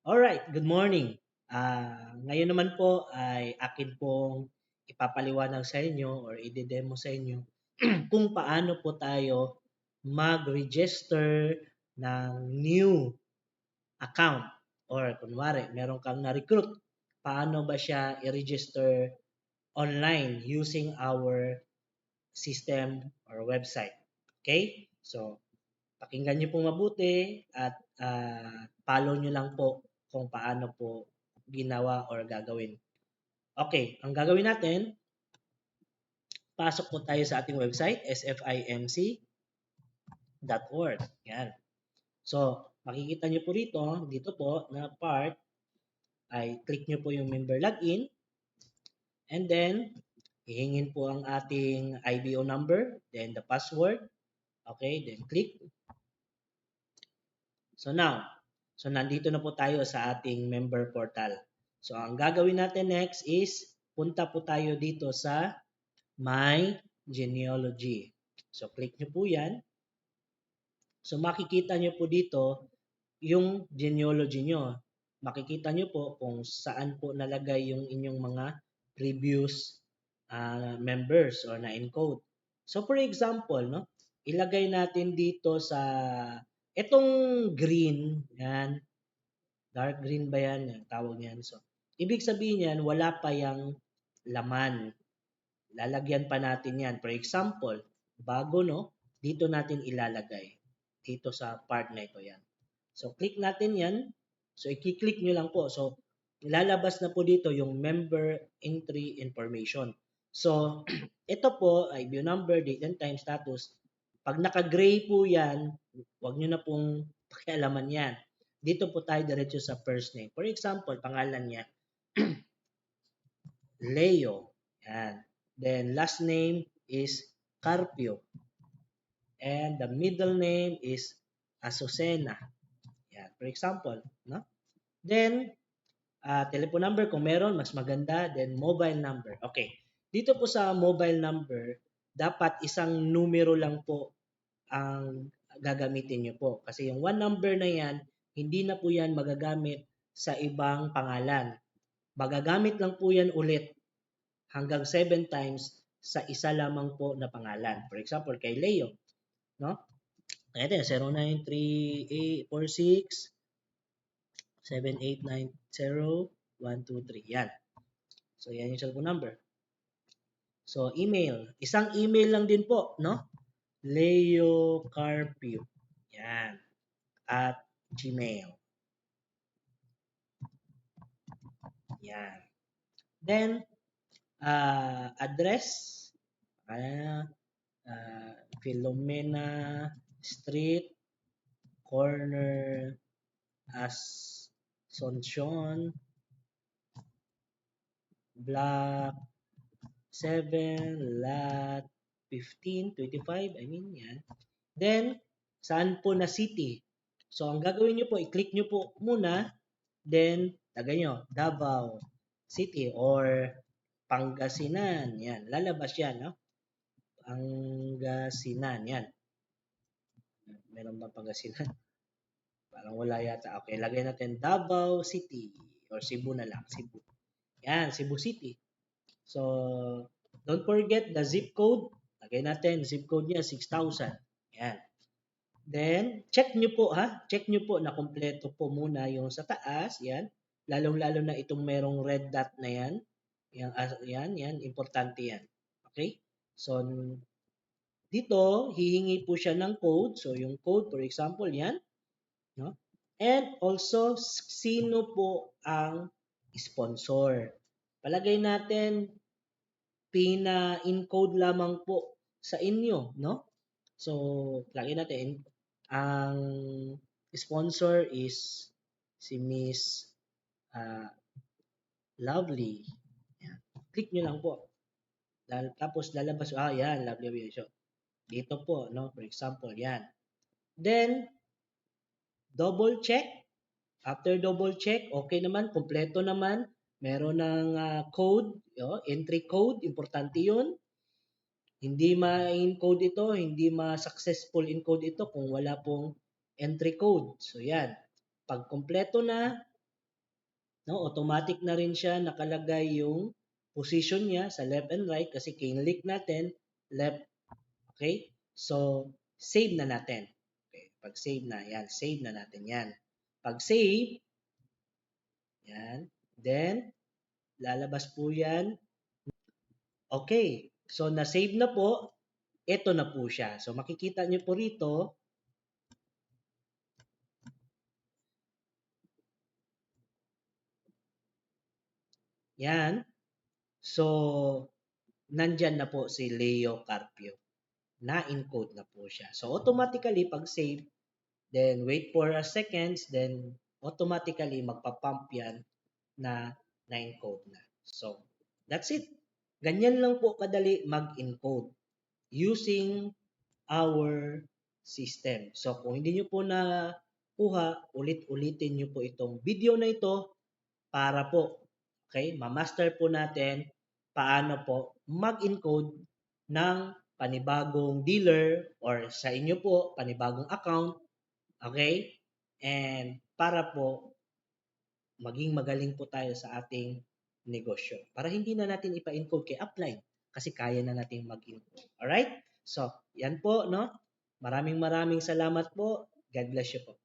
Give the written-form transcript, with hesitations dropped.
Alright, good morning. Ngayon naman po ay akin pong ipapaliwanag sa inyo or i-demo sa inyo kung paano po tayo mag-register ng new account or kunwari meron kang na-recruit, paano ba siya i-register online using our system or website. Okay? So, pakinggan niyo po mabuti at follow niyo lang po kung paano po ginawa or gagawin. Okay, ang gagawin natin, pasok po tayo sa ating website, sfimc.org. Yan. So, makikita niyo po dito po na part ay click niyo po yung member login and then hihingin po ang ating IBO number, then the password. Okay, then click. So nandito na po tayo sa ating member portal. So ang gagawin natin next is punta po tayo dito sa My Genealogy. So click nyo po yan. So makikita nyo po dito yung genealogy nyo. Makikita nyo po kung saan po nalagay yung inyong mga previous members or na-encode. So for example, no, ilagay natin dito sa itong green, yan, dark green ba yan? Yan tawag niyan. So, ibig sabihin yan, wala pa yung laman. Lalagyan pa natin yan. For example, bago, no, dito natin ilalagay. Dito sa part na ito yan. So, click natin yan. So, i-click nyo lang po. So, lalabas na po dito yung member entry information. So, ito po ay view number, date and time, status. Pag naka-gray po yan, huwag nyo na pong pakialaman yan. Dito po tayo diretso sa first name. For example, pangalan niya, Leo. Yan. Then, last name is Carpio. And the middle name is Azucena. Yan. For example, no? Then, telephone number kung meron, mas maganda. Then, mobile number. Okay. Dito po sa mobile number, dapat isang numero lang po ang gagamitin nyo po. Kasi yung one number na yan, hindi na po yan magagamit sa ibang pangalan. Magagamit lang po yan ulit hanggang 7 times sa isa lamang po na pangalan. For example, kay Leo, no? Ito yan, 093846 7890123. Yan. So, yan yung cellphone number. So, email. Isang email lang din po, no? Leo Carpio. Yan. At Gmail. Yan. Then, address. Filomena Street, corner Asuncion, block 7, lot 1525, yan. Then, saan po na city? So, ang gagawin nyo po, i-click nyo po muna, then, tagay nyo, Davao City or Pangasinan. Yan, lalabas yan, no? Pangasinan, yan. Meron ba Pangasinan? Parang wala yata. Okay, lagay natin Davao City or Cebu na lang, Cebu. Yan, Cebu City. So, don't forget the zip code. Lagay natin, zip code niya 6,000. Yan. Then, check nyo po ha. Check nyo po na kompleto po muna yung sa taas. Yan. Lalong-lalo na itong merong red dot na yan. Yan. Importante yan. Okay? So, dito, hihingi po siya ng code. So, yung code, for example, yan. No? And also, sino po ang sponsor? Palagay natin, pina-encode lamang po sa inyo, no? So, lagay natin, ang sponsor is si Miss Lovely. Yan. Click nyo lang po. Tapos lalabas, yan, Lovely. So, dito po, no? For example, yan. Then, double check. After double check, okay naman, kompleto naman. Meron ng code, entry code, importante yun. Hindi ma-encode ito, hindi ma-successful encode ito kung wala pong entry code. So yan, pag kompleto na, No? Automatic na rin siya nakalagay yung position niya sa left and right kasi kinlik natin left. Okay? So, save na natin. Okay. Pag save na, yan. Save na natin yan. Pag save, yan. Then, lalabas po yan. Okay. So, na-save na po. Ito na po siya. So, makikita nyo po rito, yan. So, nandyan na po si Leo Carpio. Na-encode na po siya. So, automatically, pag save, then wait for a seconds, then automatically magpa-pump yan na na-encode na. So, that's it. Ganyan lang po kadali mag-encode using our system. So, kung hindi nyo po na kuha, ulit-ulitin nyo po itong video na ito para po, okay, ma-master po natin paano po mag-encode ng panibagong dealer or sa inyo po, panibagong account, okay? And para po maging magaling po tayo sa ating negosyo. Para hindi na natin ipa-encode kay upline kasi kaya na natin mag-encode. Alright? So, yan po, no? Maraming salamat po. God bless you po.